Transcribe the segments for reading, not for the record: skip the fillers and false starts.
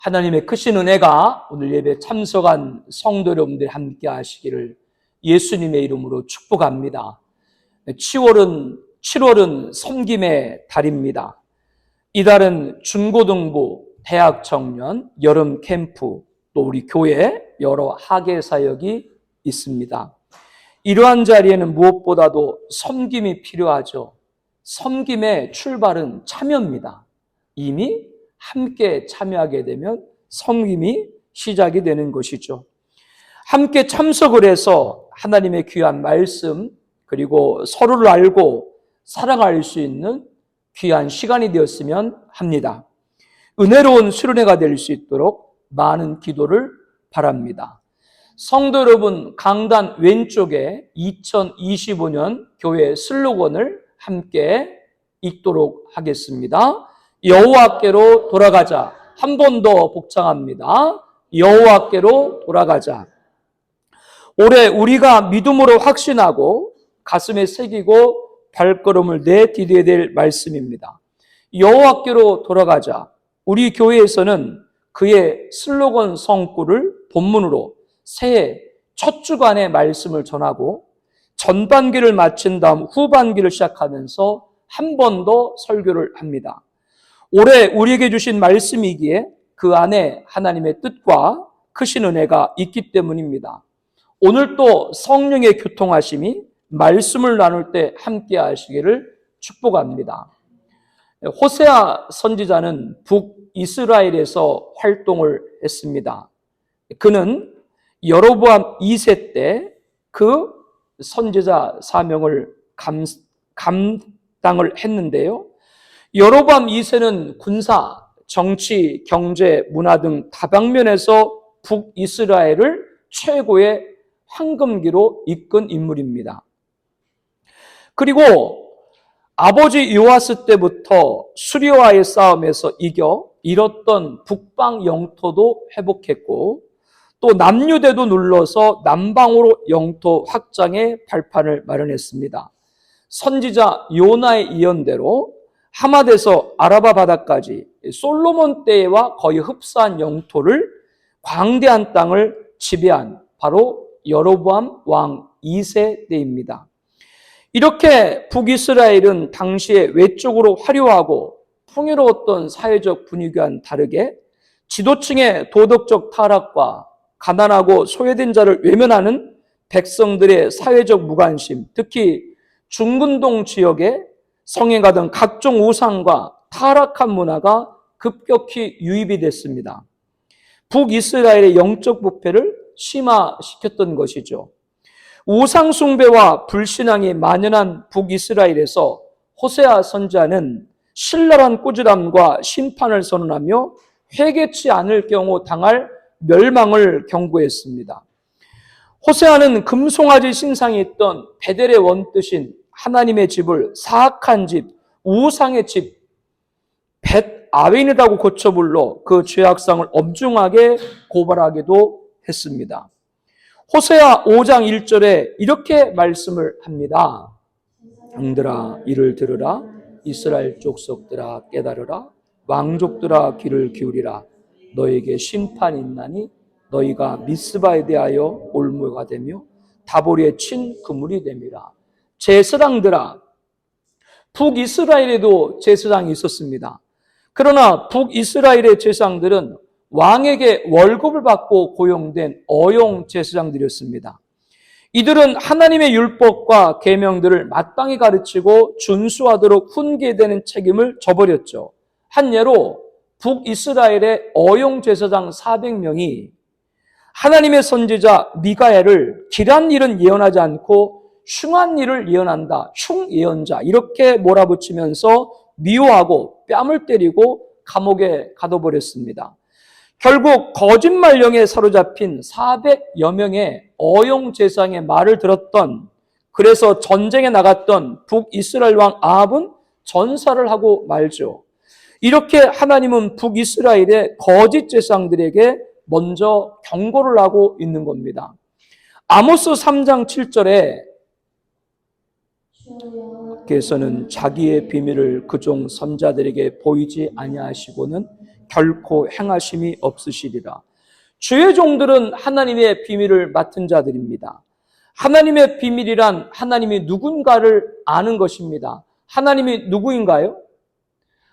하나님의 크신 은혜가 오늘 예배 참석한 성도 여러분들이 함께 하시기를 예수님의 이름으로 축복합니다. 7월은 섬김의 달입니다. 이달은 중고등부, 대학 청년, 여름 캠프, 또 우리 교회 여러 학예 사역이 있습니다. 이러한 자리에는 무엇보다도 섬김이 필요하죠. 섬김의 출발은 참여입니다. 이미 함께 참여하게 되면 섬김이 시작이 되는 것이죠. 함께 참석을 해서 하나님의 귀한 말씀, 그리고 서로를 알고 사랑할 수 있는 귀한 시간이 되었으면 합니다. 은혜로운 수련회가 될 수 있도록 많은 기도를 바랍니다. 성도 여러분, 강단 왼쪽에 2025년 교회 슬로건을 함께 읽도록 하겠습니다. 여호와께로 돌아가자. 한 번 더 복창합니다. 여호와께로 돌아가자. 올해 우리가 믿음으로 확신하고 가슴에 새기고 발걸음을 내디뎌야 될 말씀입니다. 여호와께로 돌아가자. 우리 교회에서는 그의 슬로건 성구를 본문으로 새해 첫 주간의 말씀을 전하고 전반기를 마친 다음 후반기를 시작하면서 한 번 더 설교를 합니다. 올해 우리에게 주신 말씀이기에 그 안에 하나님의 뜻과 크신 은혜가 있기 때문입니다. 오늘 또 성령의 교통하심이 말씀을 나눌 때 함께 하시기를 축복합니다. 호세아 선지자는 북이스라엘에서 활동을 했습니다. 그는 여로보암 2세 때 그 선지자 사명을 감당을 했는데요. 여로보암 2세는 군사, 정치, 경제, 문화 등 다방면에서 북이스라엘을 최고의 황금기로 이끈 인물입니다. 그리고 아버지 요아스 때부터 수리와의 싸움에서 이겨 잃었던 북방 영토도 회복했고 또 남유대도 눌러서 남방으로 영토 확장의 발판을 마련했습니다. 선지자 요나의 예언대로 하맛에서 아라바 바다까지 솔로몬 때와 거의 흡사한 영토를 광대한 땅을 지배한 바로 여로보암 왕 2세 때입니다. 이렇게 북이스라엘은 당시에 외적으로 화려하고 풍요로웠던 사회적 분위기와는 다르게 지도층의 도덕적 타락과 가난하고 소외된 자를 외면하는 백성들의 사회적 무관심, 특히 중근동 지역에 성행하던 각종 우상과 타락한 문화가 급격히 유입이 됐습니다. 북이스라엘의 영적 부패를 심화시켰던 것이죠. 우상 숭배와 불신앙이 만연한 북이스라엘에서 호세아 선지자는 신랄한 꾸지람과 심판을 선언하며 회개치 않을 경우 당할 멸망을 경고했습니다. 호세아는 금송아지 신상이 있던 베델의 원뜻인 하나님의 집을 사악한 집, 우상의 집, 벳아웬이라고 고쳐 불러 그 죄악성을 엄중하게 고발하기도 했습니다. 호세아 5장 1절에 이렇게 말씀을 합니다. 왕들아 이를 들으라, 이스라엘 족속들아 깨달으라, 왕족들아 귀를 기울이라. 너에게 심판이 있나니 너희가 미스바에 대하여 올무가 되며 다보리에 친 그물이 됨이라. 제사장들아, 북이스라엘에도 제사장이 있었습니다. 그러나 북이스라엘의 제사장들은 왕에게 월급을 받고 고용된 어용 제사장들이었습니다. 이들은 하나님의 율법과 계명들을 마땅히 가르치고 준수하도록 훈계되는 책임을 져버렸죠. 한 예로 북이스라엘의 어용 제사장 400명이 하나님의 선지자 미가엘을 길한 일은 예언하지 않고 흉한 일을 예언한다. 흉예언자 이렇게 몰아붙이면서 미워하고 뺨을 때리고 감옥에 가둬버렸습니다. 결국 거짓말령에 사로잡힌 400여 명의 어용 제사장의 말을 들었던, 그래서 전쟁에 나갔던 북이스라엘 왕 아합은 전사를 하고 말죠. 이렇게 하나님은 북이스라엘의 거짓 제사장들에게 먼저 경고를 하고 있는 겁니다. 아모스 3장 7절에 께서는 자기의 비밀을 그종 선자들에게 보이지 아니하시고는 결코 행하심이 없으시리라. 주의 종들은 하나님의 비밀을 맡은 자들입니다. 하나님의 비밀이란 하나님이 누군가를 아는 것입니다. 하나님이 누구인가요?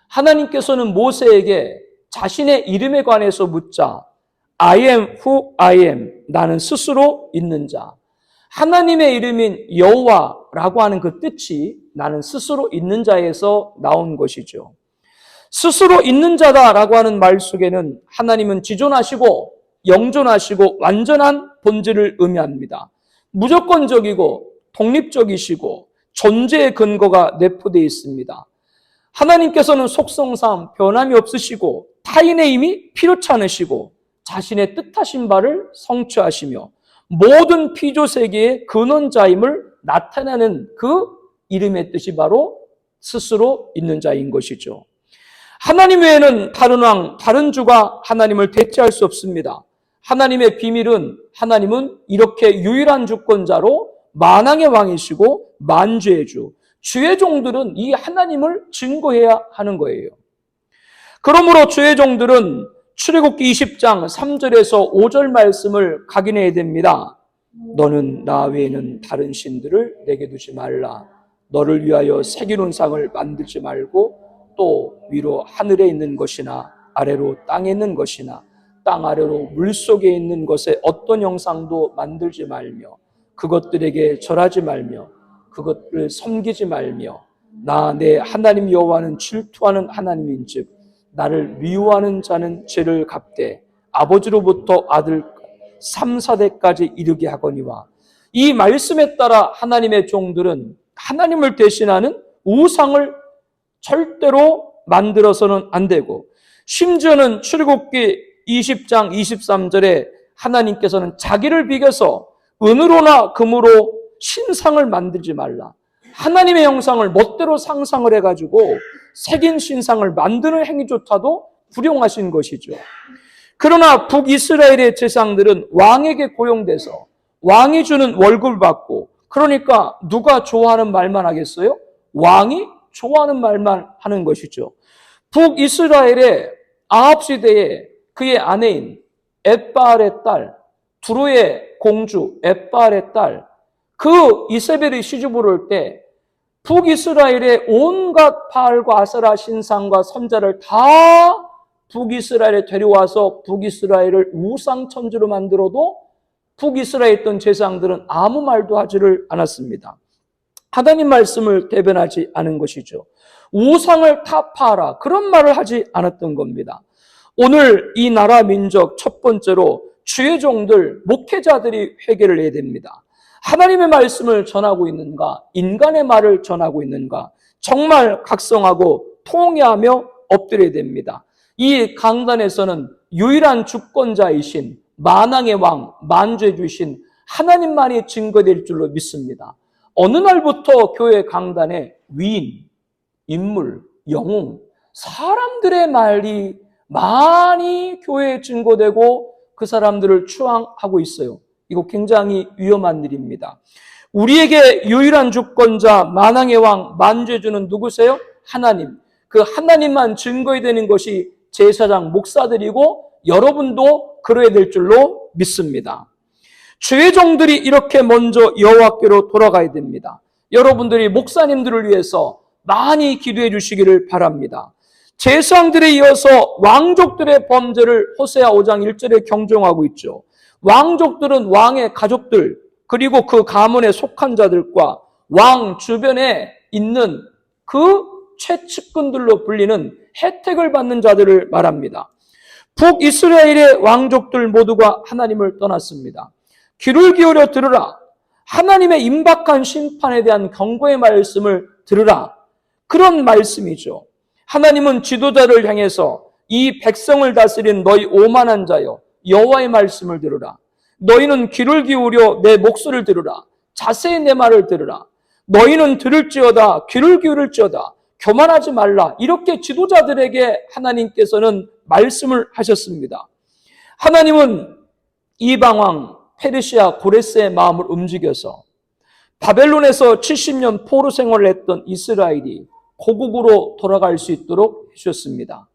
하나님께서는 모세에게 자신의 이름에 관해서 묻자 I am who I am, 나는 스스로 있는 자. 하나님의 이름인 여호와라고 하는 그 뜻이 나는 스스로 있는 자에서 나온 것이죠. 스스로 있는 자다라고 하는 말 속에는 하나님은 지존하시고 영존하시고 완전한 본질을 의미합니다. 무조건적이고 독립적이시고 존재의 근거가 내포되어 있습니다. 하나님께서는 속성상 변함이 없으시고 타인의 힘이 필요치 않으시고 자신의 뜻하신 바를 성취하시며 모든 피조세계의 근원자임을 나타내는 그 이름의 뜻이 바로 스스로 있는 자인 것이죠. 하나님 외에는 다른 왕, 다른 주가 하나님을 대체할 수 없습니다. 하나님의 비밀은 하나님은 이렇게 유일한 주권자로 만왕의 왕이시고 만주의 주, 주의 종들은 이 하나님을 증거해야 하는 거예요. 그러므로 주의 종들은 출애굽기 20장 3절에서 5절 말씀을 각인해야 됩니다. 너는 나 외에는 다른 신들을 내게 두지 말라. 너를 위하여 새기는 상을 만들지 말고 또 위로 하늘에 있는 것이나 아래로 땅에 있는 것이나 땅 아래로 물속에 있는 것에 어떤 형상도 만들지 말며 그것들에게 절하지 말며 그것들을 섬기지 말며 나 내 하나님 여호와는 질투하는 하나님인즉 나를 미워하는 자는 죄를 갚되 아버지로부터 아들 3, 4대까지 이르게 하거니와. 이 말씀에 따라 하나님의 종들은 하나님을 대신하는 우상을 절대로 만들어서는 안 되고, 심지어는 출애굽기 20장 23절에 하나님께서는 자기를 비겨서 은으로나 금으로 신상을 만들지 말라. 하나님의 형상을 멋대로 상상을 해가지고 새긴 신상을 만드는 행위조차도 불용하신 것이죠. 그러나 북이스라엘의 제사장들은 왕에게 고용돼서 왕이 주는 월급을 받고, 그러니까 누가 좋아하는 말만 하겠어요? 왕이 좋아하는 말만 하는 것이죠. 북이스라엘의 아합 시대에 그의 아내인 엣바알의 딸, 두로의 공주 엣바알의 딸, 그 이세벨이 시집을 올 때 북이스라엘의 온갖 바알과 아세라 신상과 선자를 다 북이스라엘에 데려와서 북이스라엘을 우상천지로 만들어도 북이스라엘에 있던 제사장들은 아무 말도 하지를 않았습니다. 하나님 말씀을 대변하지 않은 것이죠. 우상을 타파하라, 그런 말을 하지 않았던 겁니다. 오늘 이 나라 민족 첫 번째로 주의 종들, 목회자들이 회개를 해야 됩니다. 하나님의 말씀을 전하고 있는가, 인간의 말을 전하고 있는가, 정말 각성하고 통회하며 엎드려야 됩니다. 이 강단에서는 유일한 주권자이신 만왕의 왕, 만주의 주신 하나님만이 증거될 줄로 믿습니다. 어느 날부터 교회 강단에 위인, 인물, 영웅, 사람들의 말이 많이 교회에 증거되고 그 사람들을 추앙하고 있어요. 이거 굉장히 위험한 일입니다. 우리에게 유일한 주권자, 만왕의 왕, 만주의 주는 누구세요? 하나님. 그 하나님만 증거해야 되는 것이 제사장, 목사들이고 여러분도 그러해야 될 줄로 믿습니다. 주의 종들이 이렇게 먼저 여호와께로 돌아가야 됩니다. 여러분들이 목사님들을 위해서 많이 기도해 주시기를 바랍니다. 제사장들에 이어서 왕족들의 범죄를 호세아 5장 1절에 경종하고 있죠. 왕족들은 왕의 가족들, 그리고 그 가문에 속한 자들과 왕 주변에 있는 그 최측근들로 불리는 혜택을 받는 자들을 말합니다. 북이스라엘의 왕족들 모두가 하나님을 떠났습니다. 귀를 기울여 들으라. 하나님의 임박한 심판에 대한 경고의 말씀을 들으라. 그런 말씀이죠. 하나님은 지도자를 향해서 이 백성을 다스린 너희 오만한 자여, 여호와의 말씀을 들으라. 너희는 귀를 기울여 내 목소리를 들으라. 자세히 내 말을 들으라. 너희는 들을지어다, 귀를 기울일지어다. 교만하지 말라. 이렇게 지도자들에게 하나님께서는 말씀을 하셨습니다. 하나님은 이방왕 페르시아 고레스의 마음을 움직여서 바벨론에서 70년 포로 생활을 했던 이스라엘이 고국으로 돌아갈 수 있도록 해주셨습니다.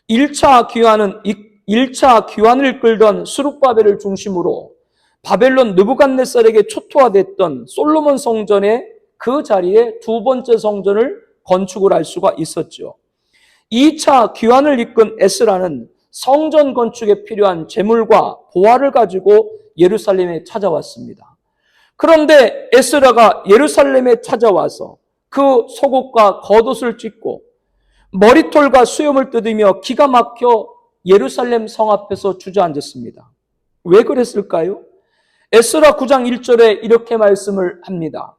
1차 귀환을 이끌던 스룹바벨을 중심으로 바벨론 느부갓네살에게 초토화됐던 솔로몬 성전의 그 자리에 두 번째 성전을 건축을 할 수가 있었죠. 2차 귀환을 이끈 에스라는 성전 건축에 필요한 재물과 보화를 가지고 예루살렘에 찾아왔습니다. 그런데 에스라가 예루살렘에 찾아와서 그 속옷과 겉옷을 찢고 머리털과 수염을 뜯으며 기가 막혀 예루살렘 성 앞에서 주저앉았습니다. 왜 그랬을까요? 에스라 9장 1절에 이렇게 말씀을 합니다.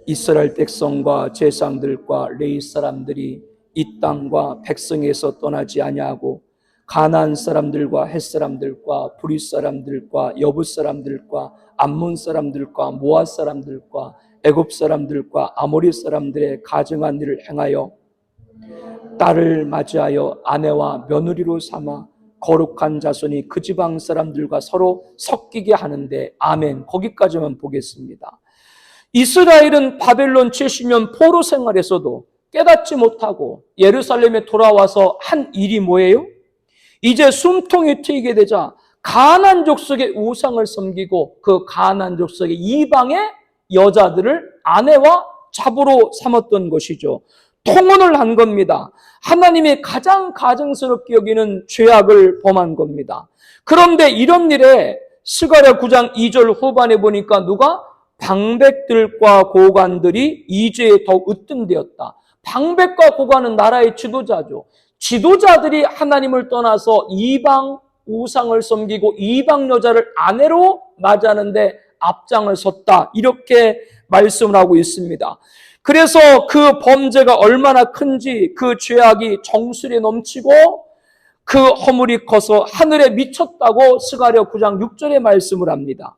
이스라엘 백성과 제상들과 레위 사람들이 이 땅과 백성에서 떠나지 아니하고 가나안 사람들과 헷 사람들과 브릿 사람들과 여붓 사람들과 암몬 사람들과 모압 사람들과 애굽 사람들과 아모리 사람들의 가증한 일을 행하여 딸을 맞이하여 아내와 며느리로 삼아 거룩한 자손이 그 지방 사람들과 서로 섞이게 하는데 아멘. 거기까지만 보겠습니다. 이스라엘은 바벨론 70년 포로 생활에서도 깨닫지 못하고 예루살렘에 돌아와서 한 일이 뭐예요? 이제 숨통이 트이게 되자 가나안 족속의 우상을 섬기고 그 가나안 족속의 이방의 여자들을 아내와 잡으로 삼았던 것이죠. 통혼을 한 겁니다. 하나님이 가장 가증스럽게 여기는 죄악을 범한 겁니다. 그런데 이런 일에 스가랴 9장 2절 후반에 보니까 누가? 방백들과 고관들이 이 죄에 더 으뜸되었다. 방백과 고관은 나라의 지도자죠. 지도자들이 하나님을 떠나서 이방 우상을 섬기고 이방 여자를 아내로 맞이하는데 앞장을 섰다. 이렇게 말씀을 하고 있습니다. 그래서 그 범죄가 얼마나 큰지 그 죄악이 정수리에 넘치고 그 허물이 커서 하늘에 미쳤다고 스가랴 9장 6절에 말씀을 합니다.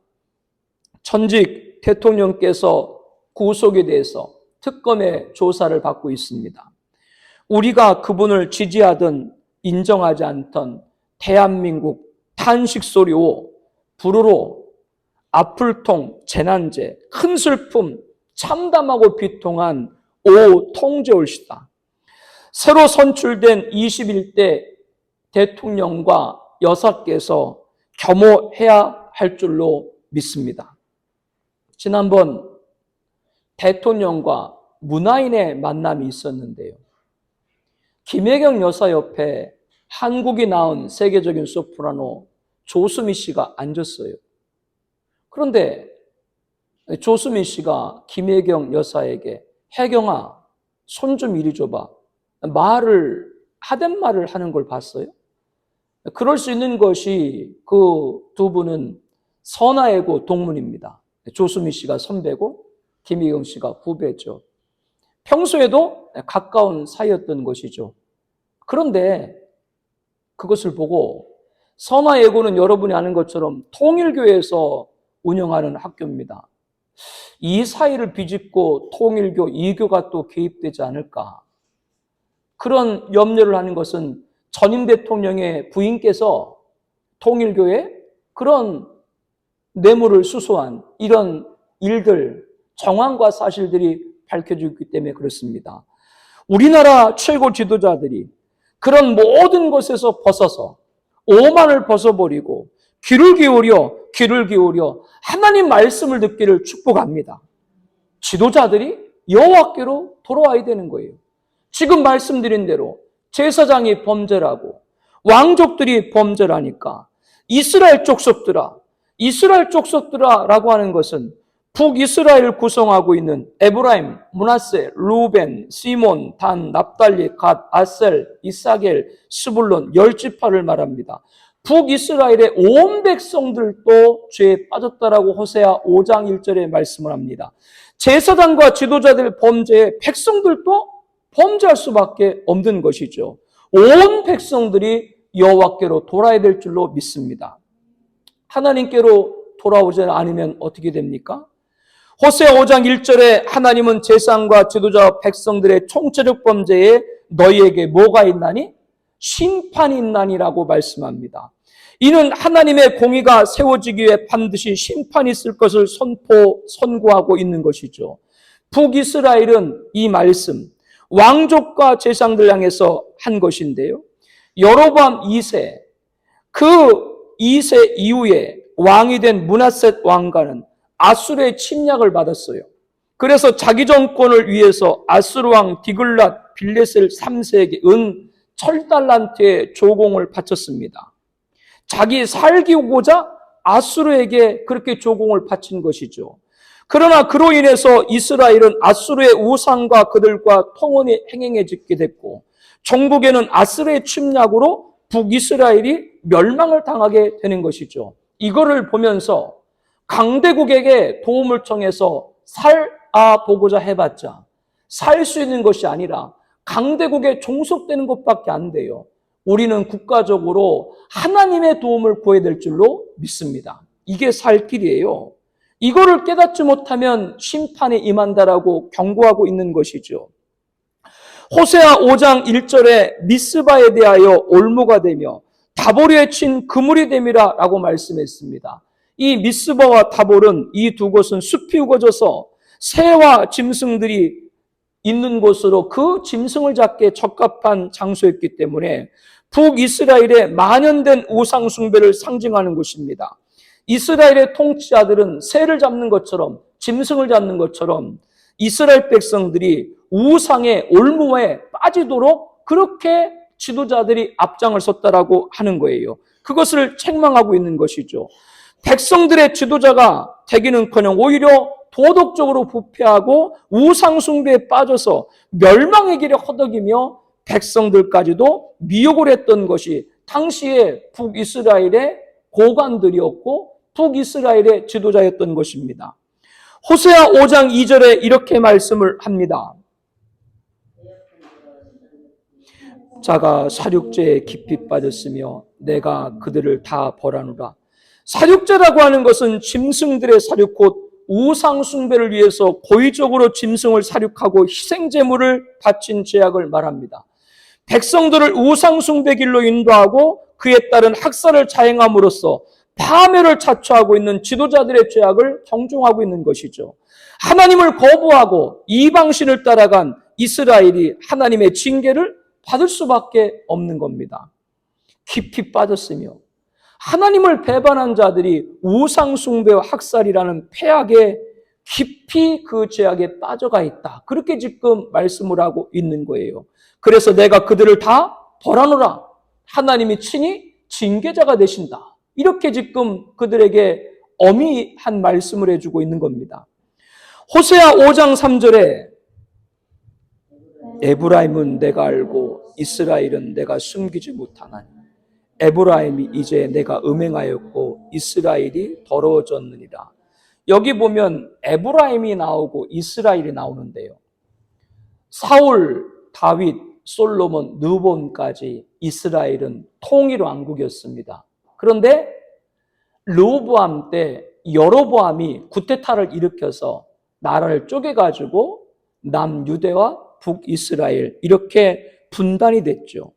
전직 대통령께서 구속에 대해서 특검의 조사를 받고 있습니다. 우리가 그분을 지지하든 인정하지 않던 대한민국 탄식소리오, 불우로, 아플통, 재난제, 큰 슬픔, 참담하고 비통한 오통제올시다. 새로 선출된 21대 대통령과 여사께서 겸허해야 할 줄로 믿습니다. 지난번 대통령과 문화인의 만남이 있었는데요. 김혜경 여사 옆에 한국이 낳은 세계적인 소프라노 조수미 씨가 앉았어요. 그런데 조수미 씨가 김혜경 여사에게 혜경아, 손 좀 이리 줘봐. 하댓말을 하는 걸 봤어요. 그럴 수 있는 것이 그 두 분은 선화애고 동문입니다. 조수미 씨가 선배고 김혜경 씨가 후배죠. 평소에도 가까운 사이였던 것이죠. 그런데 그것을 보고 선화예고는 여러분이 아는 것처럼 통일교에서 운영하는 학교입니다. 이 사이를 비집고 통일교, 이교가 또 개입되지 않을까. 그런 염려를 하는 것은 전임 대통령의 부인께서 통일교에 그런 뇌물을 수수한 이런 일들, 정황과 사실들이 밝혀지기 때문에 그렇습니다. 우리나라 최고 지도자들이 그런 모든 것에서 벗어서 오만을 벗어버리고 귀를 기울여 하나님 말씀을 듣기를 축복합니다. 지도자들이 여호와께로 돌아와야 되는 거예요. 지금 말씀드린 대로 제사장이 범죄라고 왕족들이 범죄라니까 이스라엘 족속들아라고 하는 것은 북이스라엘을 구성하고 있는 에브라임, 므낫세, 루벤, 시몬, 단, 납달리, 갓, 아셀, 이사겔, 스불론 10지파를 말합니다. 북이스라엘의 온 백성들도 죄에 빠졌다라고 호세아 5장 1절에 말씀을 합니다. 제사장과 지도자들 범죄에 백성들도 범죄할 수밖에 없는 것이죠. 온 백성들이 여호와께로 돌아야 될 줄로 믿습니다. 하나님께로 돌아오지 않으면 어떻게 됩니까? 호세아 5장 1절에 하나님은 제사장과 지도자 백성들의 총체적 범죄에 너희에게 뭐가 있나니? 심판이 있나니라고 말씀합니다. 이는 하나님의 공의가 세워지기 위해 반드시 심판이 있을 것을 선고하고 있는 것이죠. 북이스라엘은 이 말씀, 왕족과 제상들 향해서 한 것인데요. 여로보암 2세, 그 2세 이후에 왕이 된 므낫셋 왕가는 아수르의 침략을 받았어요. 그래서 자기 정권을 위해서 아수르 왕 디글랏 빌레셀 3세에게 은 1000달란트의 조공을 바쳤습니다. 자기 살기고자 아수르에게 그렇게 조공을 바친 것이죠. 그러나 그로 인해서 이스라엘은 아수르의 우상과 그들과 통혼이 행행해지게 됐고, 종국에는 아수르의 침략으로 북이스라엘이 멸망을 당하게 되는 것이죠. 이거를 보면서 강대국에게 도움을 청해서 살아보고자 해봤자 살 수 있는 것이 아니라 강대국에 종속되는 것밖에 안 돼요. 우리는 국가적으로 하나님의 도움을 구해야 될 줄로 믿습니다. 이게 살 길이에요. 이거를 깨닫지 못하면 심판에 임한다라고 경고하고 있는 것이죠. 호세아 5장 1절에 미스바에 대하여 올무가 되며 다볼에 친 그물이 됨이라 라고 말씀했습니다. 이 미스바와 다볼은 이 두 곳은 숲이 우거져서 새와 짐승들이 있는 곳으로 그 짐승을 잡기에 적합한 장소였기 때문에 북이스라엘의 만연된 우상 숭배를 상징하는 곳입니다. 이스라엘의 통치자들은 새를 잡는 것처럼, 짐승을 잡는 것처럼 이스라엘 백성들이 우상의 올무에 빠지도록 그렇게 지도자들이 앞장을 섰다라고 하는 거예요. 그것을 책망하고 있는 것이죠. 백성들의 지도자가 되기는커녕 오히려 도덕적으로 부패하고 우상 숭배에 빠져서 멸망의 길에 허덕이며 백성들까지도 미혹을 했던 것이 당시에 북이스라엘의 고관들이었고 북이스라엘의 지도자였던 것입니다. 호세아 5장 2절에 이렇게 말씀을 합니다. 자가 사륙죄에 깊이 빠졌으며 내가 그들을 다 벌하노라. 사륙죄라고 하는 것은 짐승들의 사륙, 곧 우상 숭배를 위해서 고의적으로 짐승을 사륙하고 희생제물을 바친 죄악을 말합니다. 백성들을 우상 숭배 길로 인도하고 그에 따른 학살을 자행함으로써 파멸을 자초하고 있는 지도자들의 죄악을 경종하고 있는 것이죠. 하나님을 거부하고 이방신을 따라간 이스라엘이 하나님의 징계를 받을 수밖에 없는 겁니다. 깊이 빠졌으며 하나님을 배반한 자들이 우상 숭배와 학살이라는 폐악에 깊이 그 죄악에 빠져가 있다. 그렇게 지금 말씀을 하고 있는 거예요. 그래서 내가 그들을 다 벌하노라. 하나님이 친히 징계자가 되신다. 이렇게 지금 그들에게 엄히한 말씀을 해주고 있는 겁니다. 호세아 5장 3절에 에브라임은 내가 알고 이스라엘은 내가 숨기지 못하나니 에브라임이 이제 내가 음행하였고 이스라엘이 더러워졌느니라. 여기 보면 에브라임이 나오고 이스라엘이 나오는데요. 사울, 다윗, 솔로몬, 르본까지 이스라엘은 통일 왕국이었습니다. 그런데 르호보암 때 여로보암이 쿠데타를 일으켜서 나라를 쪼개가지고 남유대와 북이스라엘 이렇게 분단이 됐죠.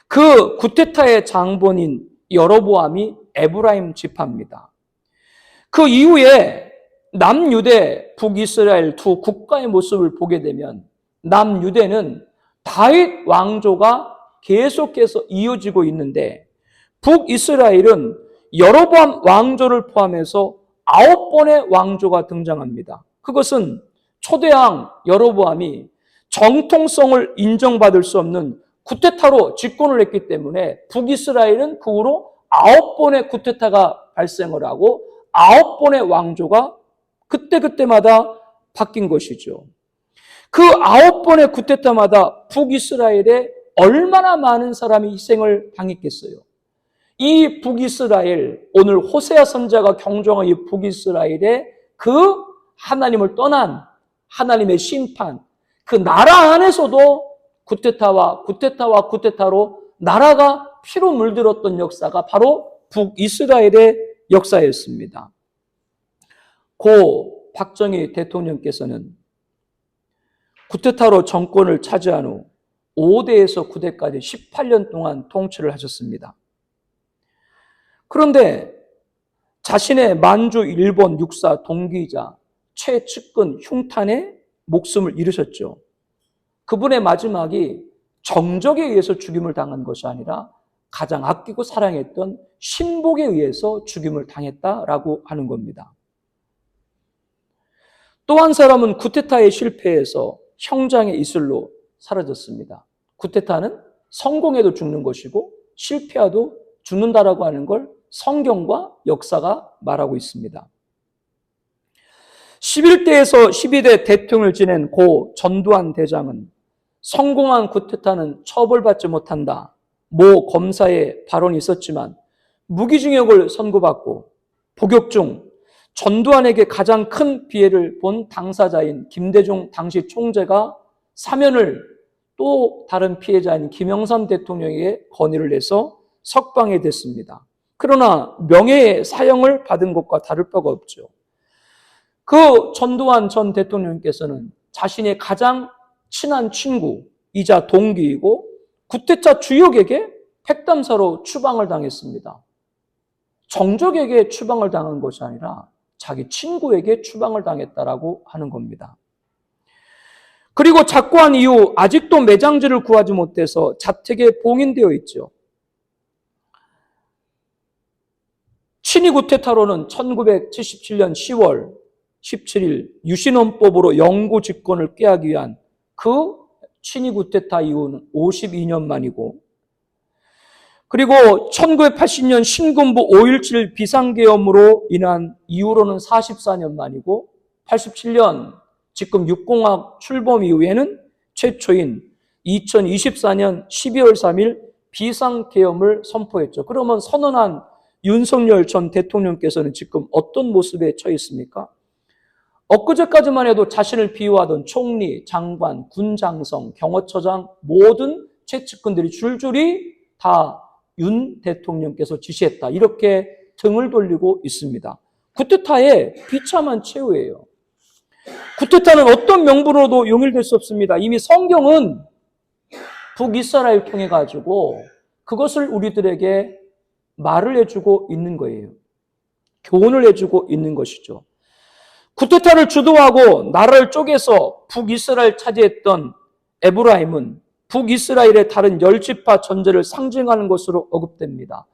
그 쿠데타의 장본인 여로보암이 에브라임 지파입니다. 그 이후에 남유대, 북이스라엘 두 국가의 모습을 보게 되면 남유대는 다윗 왕조가 계속해서 이어지고 있는데 북이스라엘은 여로보암 왕조를 포함해서 9번의 왕조가 등장합니다. 그것은 초대왕 여로보암이 정통성을 인정받을 수 없는 쿠데타로 집권을 했기 때문에 북이스라엘은 그 후로 9번의 쿠데타가 발생을 하고 9번의 왕조가 그때마다 바뀐 것이죠. 그 9번의 쿠데타마다 북이스라엘에 얼마나 많은 사람이 희생을 당했겠어요. 이 북이스라엘, 오늘 호세아 선지자가 경종한 이 북이스라엘의 그 하나님을 떠난 하나님의 심판, 그 나라 안에서도 쿠데타로 나라가 피로 물들었던 역사가 바로 북이스라엘의 역사였습니다. 고 박정희 대통령께서는 쿠데타로 정권을 차지한 후 5대에서 9대까지 18년 동안 통치를 하셨습니다. 그런데 자신의 만주 일본 육사 동기이자 최측근 흉탄에 목숨을 잃으셨죠. 그분의 마지막이 정적에 의해서 죽임을 당한 것이 아니라 가장 아끼고 사랑했던 신복에 의해서 죽임을 당했다라고 하는 겁니다. 또 한 사람은 쿠데타에 실패해서 형장의 이슬로 사라졌습니다. 쿠데타는 성공해도 죽는 것이고 실패해도 죽는다라고 하는 걸 성경과 역사가 말하고 있습니다. 11대에서 12대 대통령을 지낸 고 전두환 대장은 성공한 쿠데타는 처벌받지 못한다. 모 검사의 발언이 있었지만 무기징역을 선고받고 복역 중 전두환에게 가장 큰 피해를 본 당사자인 김대중 당시 총재가 사면을 또 다른 피해자인 김영삼 대통령에게 건의를 해서 석방이 됐습니다. 그러나 명예의 사형을 받은 것과 다를 바가 없죠. 그 전두환 전 대통령께서는 자신의 가장 친한 친구이자 동기이고 쿠데타 주역에게 팩담사로 추방을 당했습니다. 정적에게 추방을 당한 것이 아니라 자기 친구에게 추방을 당했다라고 하는 겁니다. 그리고 작고한 이후 아직도 매장지를 구하지 못해서 자택에 봉인되어 있죠. 친위 쿠데타로는 1977년 10월 17일 유신헌법으로 영구 집권을 꾀하기 위한 그 친위 쿠데타 이후는 52년 만이고, 그리고 1980년 신군부 5.17 비상계엄으로 인한 이후로는 44년 만이고, 87년 지금 육공학 출범 이후에는 최초인 2024년 12월 3일 비상계엄을 선포했죠. 그러면 선언한 윤석열 전 대통령께서는 지금 어떤 모습에 처해 있습니까? 엊그제까지만 해도 자신을 비호하던 총리, 장관, 군장성, 경호처장 모든 최측근들이 줄줄이 다 윤 대통령께서 지시했다. 이렇게 등을 돌리고 있습니다. 쿠데타의 비참한 최후예요. 쿠데타는 어떤 명분으로도 용인될 수 없습니다. 이미 성경은 북이스라엘 통해 가지고 그것을 우리들에게 말을 해주고 있는 거예요. 교훈을 해주고 있는 것이죠. 쿠데타를 주도하고 나라를 쪼개서 북이스라엘 차지했던 에브라임은 북이스라엘의 다른 10지파 전제를 상징하는 것으로 언급됩니다.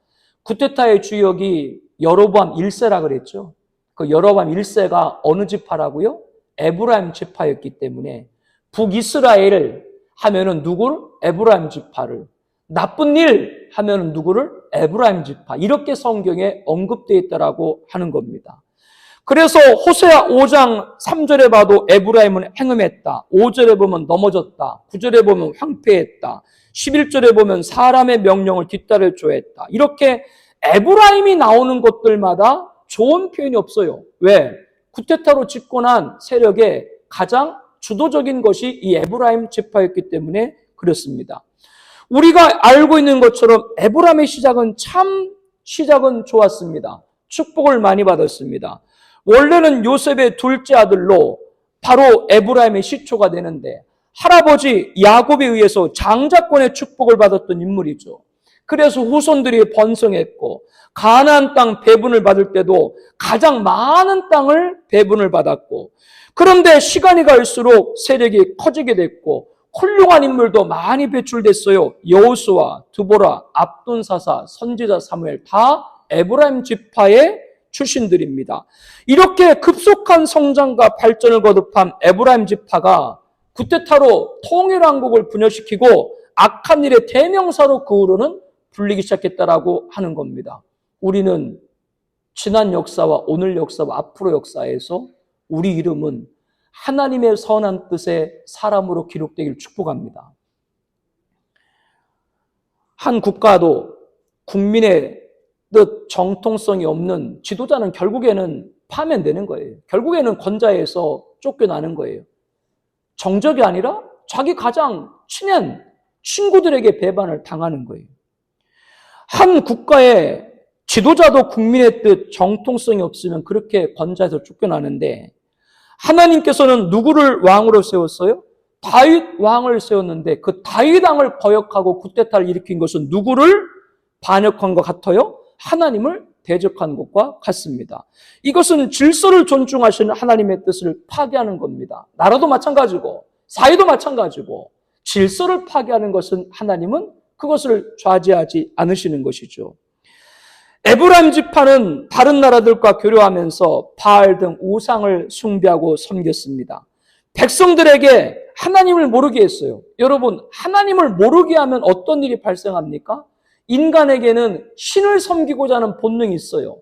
쿠데타의 주역이 여로보암 1세라 그랬죠. 그 여로보암 1세가 어느 지파라고요? 에브라임 지파였기 때문에 북이스라엘 하면은 누구를? 에브라임 지파를. 나쁜 일 하면은 누구를? 에브라임 지파. 이렇게 성경에 언급되어 있다라고 하는 겁니다. 그래서 호세아 5장 3절에 봐도 에브라임은 행음했다. 5절에 보면 넘어졌다. 9절에 보면 황폐했다. 11절에 보면 사람의 명령을 뒤따를 조했다. 이렇게 에브라임이 나오는 것들마다 좋은 표현이 없어요. 왜? 쿠데타로 집권한 세력의 가장 주도적인 것이 이 에브라임 지파였기 때문에 그렇습니다. 우리가 알고 있는 것처럼 에브라임의 시작은 좋았습니다. 축복을 많이 받았습니다. 원래는 요셉의 둘째 아들로 바로 에브라임의 시초가 되는데 할아버지 야곱에 의해서 장자권의 축복을 받았던 인물이죠. 그래서 후손들이 번성했고 가나안 땅 배분을 받을 때도 가장 많은 땅을 배분을 받았고, 그런데 시간이 갈수록 세력이 커지게 됐고 훌륭한 인물도 많이 배출됐어요. 여호수아, 드보라, 압돈사사, 선지자 사무엘 다 에브라임 지파의 출신들입니다. 이렇게 급속한 성장과 발전을 거듭한 에브라임 지파가 쿠데타로 통일왕국을 분열시키고 악한 일의 대명사로 그 후로는 불리기 시작했다라고 하는 겁니다. 우리는 지난 역사와 오늘 역사와 앞으로 역사에서 우리 이름은 하나님의 선한 뜻의 사람으로 기록되기를 축복합니다. 한 국가도 국민의 뜻, 정통성이 없는 지도자는 결국에는 파면되는 거예요. 결국에는 권좌에서 쫓겨나는 거예요. 정적이 아니라 자기 가장 친한 친구들에게 배반을 당하는 거예요. 한 국가의 지도자도 국민의 뜻, 정통성이 없으면 그렇게 권좌에서 쫓겨나는데, 하나님께서는 누구를 왕으로 세웠어요? 다윗 왕을 세웠는데 그 다윗 왕을 거역하고 쿠데타를 일으킨 것은 누구를 반역한 것 같아요? 하나님을 대적한 것과 같습니다. 이것은 질서를 존중하시는 하나님의 뜻을 파괴하는 겁니다. 나라도 마찬가지고 사회도 마찬가지고 질서를 파괴하는 것은 하나님은 그것을 좌지하지 않으시는 것이죠. 에브라임 지파는 다른 나라들과 교류하면서 바알 등 우상을 숭배하고 섬겼습니다. 백성들에게 하나님을 모르게 했어요. 여러분, 하나님을 모르게 하면 어떤 일이 발생합니까? 인간에게는 신을 섬기고자 하는 본능이 있어요.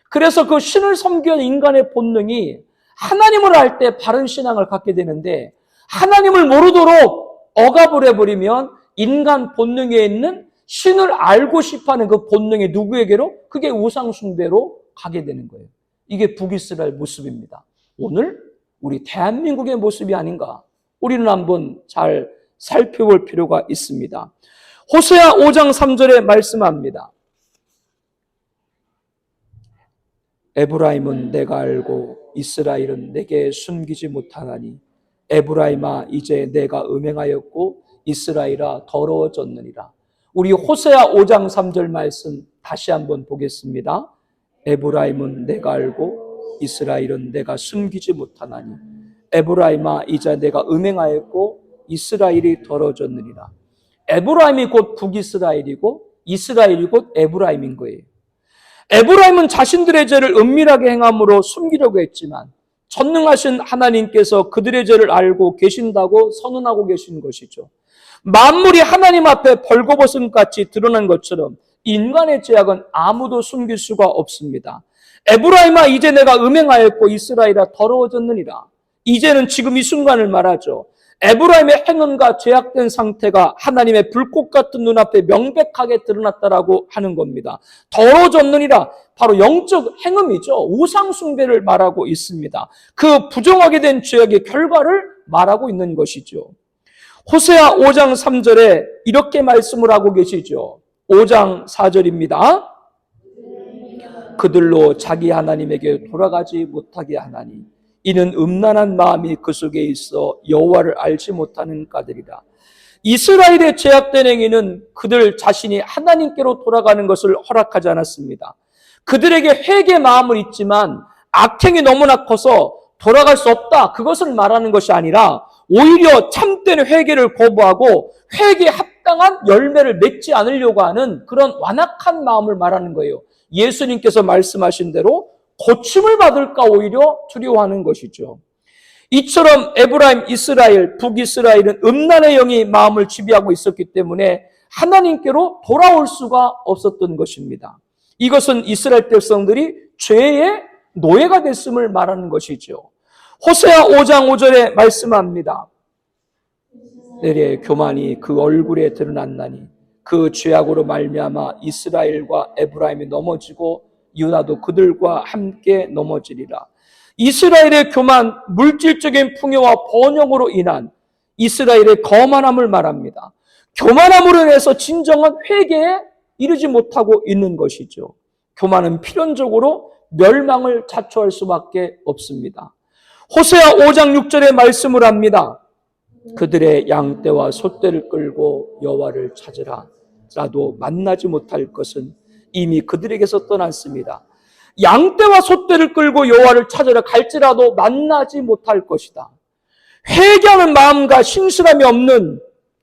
그래서 그 신을 섬기는 인간의 본능이 하나님을 알 때 바른 신앙을 갖게 되는데, 하나님을 모르도록 억압을 해버리면 인간 본능에 있는 신을 알고 싶어하는 그 본능이 누구에게로? 그게 우상숭배로 가게 되는 거예요. 이게 북이스라엘 모습입니다. 오늘 우리 대한민국의 모습이 아닌가? 우리는 한번 잘 살펴볼 필요가 있습니다. 호세아 5장 3절에 말씀합니다. 에브라임은 내가 알고 이스라엘은 내게 숨기지 못하나니 에브라임아 이제 내가 음행하였고 이스라엘아 더러워졌느니라. 우리 호세아 5장 3절 말씀 다시 한번 보겠습니다. 에브라임은 내가 알고 이스라엘은 내가 숨기지 못하나니 에브라임아 이제 내가 음행하였고 이스라엘이 더러워졌느니라. 에브라임이 곧 북이스라엘이고 이스라엘이 곧 에브라임인 거예요. 에브라임은 자신들의 죄를 은밀하게 행함으로 숨기려고 했지만 전능하신 하나님께서 그들의 죄를 알고 계신다고 선언하고 계신 것이죠. 만물이 하나님 앞에 벌거벗음같이 드러난 것처럼 인간의 죄악은 아무도 숨길 수가 없습니다. 에브라임아 이제 내가 음행하였고 이스라엘아 더러워졌느니라. 이제는 지금 이 순간을 말하죠. 에브라임의 행음과 죄악된 상태가 하나님의 불꽃 같은 눈앞에 명백하게 드러났다라고 하는 겁니다. 더러워졌느니라. 바로 영적 행음이죠. 우상 숭배를 말하고 있습니다. 그 부정하게 된 죄악의 결과를 말하고 있는 것이죠. 호세아 5장 3절에 이렇게 말씀을 하고 계시죠. 5장 4절입니다. 그들로 자기 하나님에게 돌아가지 못하게 하나니 이는 음란한 마음이 그 속에 있어 여호와를 알지 못하는 까들이라. 이스라엘의 죄악된 행위는 그들 자신이 하나님께로 돌아가는 것을 허락하지 않았습니다. 그들에게 회개 마음은 있지만 악행이 너무나 커서 돌아갈 수 없다, 그것을 말하는 것이 아니라 오히려 참된 회개를 거부하고 회개에 합당한 열매를 맺지 않으려고 하는 그런 완악한 마음을 말하는 거예요. 예수님께서 말씀하신 대로 고침을 받을까 오히려 두려워하는 것이죠. 이처럼 에브라임, 이스라엘, 북이스라엘은 음란의 영이 마음을 지배하고 있었기 때문에 하나님께로 돌아올 수가 없었던 것입니다. 이것은 이스라엘 백성들이 죄의 노예가 됐음을 말하는 것이죠. 호세아 5장 5절에 말씀합니다. 내래 교만이 그 얼굴에 드러났나니 그 죄악으로 말미암아 이스라엘과 에브라임이 넘어지고 유다도 그들과 함께 넘어지리라. 이스라엘의 교만, 물질적인 풍요와 번영으로 인한 이스라엘의 거만함을 말합니다. 교만함으로 인해서 진정한 회개에 이르지 못하고 있는 것이죠. 교만은 필연적으로 멸망을 자초할 수밖에 없습니다. 호세아 5장 6절에 말씀을 합니다. 그들의 양떼와 솥대를 끌고 여호와를 찾으라. 라도 만나지 못할 것은 이미 그들에게서 떠났습니다. 양떼와 솥대를 끌고 여호와를 찾으러 갈지라도 만나지 못할 것이다. 회개하는 마음과 신실함이 없는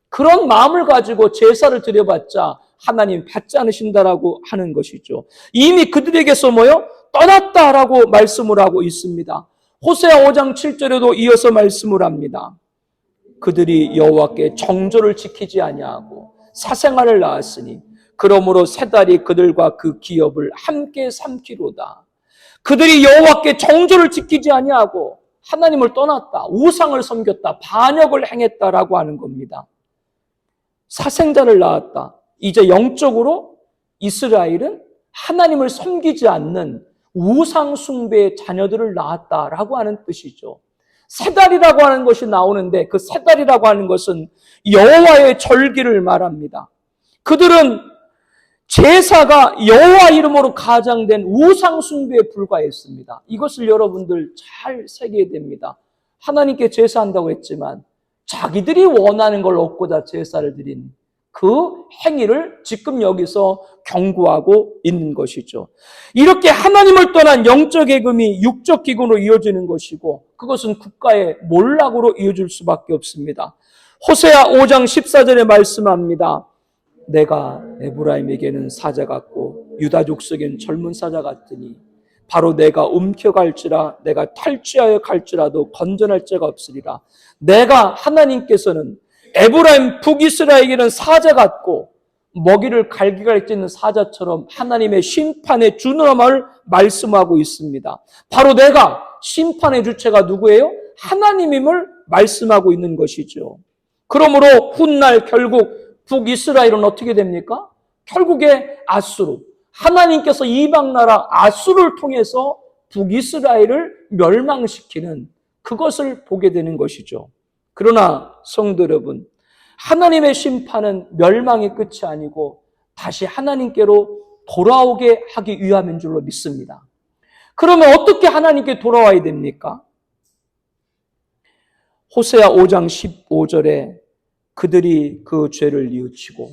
그런 마음을 가지고 제사를 드려봤자 하나님 받지 않으신다라고 하는 것이죠. 이미 그들에게서 떠났다라고 말씀을 하고 있습니다. 호세아 5장 7절에도 이어서 말씀을 합니다. 그들이 여호와께 정조를 지키지 아니하고 사생아를 낳았으니 그러므로 세 달이 그들과 그 기업을 함께 삼키로다. 그들이 여호와께 정조를 지키지 아니하고 하나님을 떠났다, 우상을 섬겼다, 반역을 행했다라고 하는 겁니다. 사생자를 낳았다. 이제 영적으로 이스라엘은 하나님을 섬기지 않는 우상 숭배의 자녀들을 낳았다라고 하는 뜻이죠. 세 달이라고 하는 것이 나오는데 그 세 달이라고 하는 것은 여호와의 절기를 말합니다. 그들은 제사가 여호와 이름으로 가장된 우상 숭배에 불과했습니다. 이것을 여러분들 잘 새겨야 됩니다. 하나님께 제사한다고 했지만 자기들이 원하는 걸 얻고자 제사를 드린 그 행위를 지금 여기서 경고하고 있는 것이죠. 이렇게 하나님을 떠난 영적 예금이 육적 기근으로 이어지는 것이고 그것은 국가의 몰락으로 이어질 수밖에 없습니다. 호세아 5장 14절에 말씀합니다. 내가 에브라임에게는 사자 같고 유다 족속에는 젊은 사자 같으니 바로 내가 움켜갈지라 내가 탈취하여 갈지라도 건전할 자가 없으리라. 내가 하나님께서는 에브라임 북이스라엘에게는 사자 같고 먹이를 갈기갈 찢는 사자처럼 하나님의 심판의 주노함을 말씀하고 있습니다. 바로 내가 심판의 주체가 누구예요? 하나님임을 말씀하고 있는 것이죠. 그러므로 훗날 결국 북이스라엘은 어떻게 됩니까? 결국에 아수르, 하나님께서 이방 나라 아수르를 통해서 북이스라엘을 멸망시키는 그것을 보게 되는 것이죠. 그러나 성도 여러분, 하나님의 심판은 멸망의 끝이 아니고 다시 하나님께로 돌아오게 하기 위함인 줄로 믿습니다. 그러면 어떻게 하나님께 돌아와야 됩니까? 호세아 5장 15절에 그들이 그 죄를 뉘우치고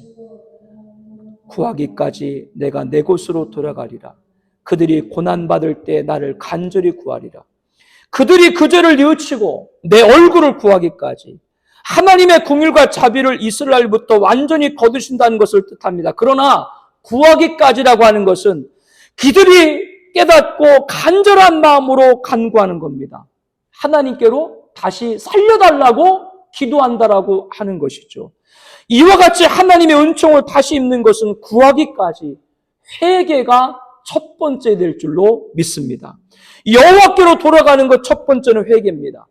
구하기까지 내가 내 곳으로 돌아가리라. 그들이 고난받을 때 나를 간절히 구하리라. 그들이 그 죄를 뉘우치고 내 얼굴을 구하기까지 하나님의 긍휼과 자비를 이스라엘부터 완전히 거두신다는 것을 뜻합니다. 그러나 구하기까지라고 하는 것은 그들이 깨닫고 간절한 마음으로 간구하는 겁니다. 하나님께로 다시 살려달라고 기도한다라고 하는 것이죠. 이와 같이 하나님의 은총을 다시 입는 것은 구하기까지 회개가 첫 번째 될 줄로 믿습니다. 여호와께로 돌아가는 것 첫 번째는 회개입니다.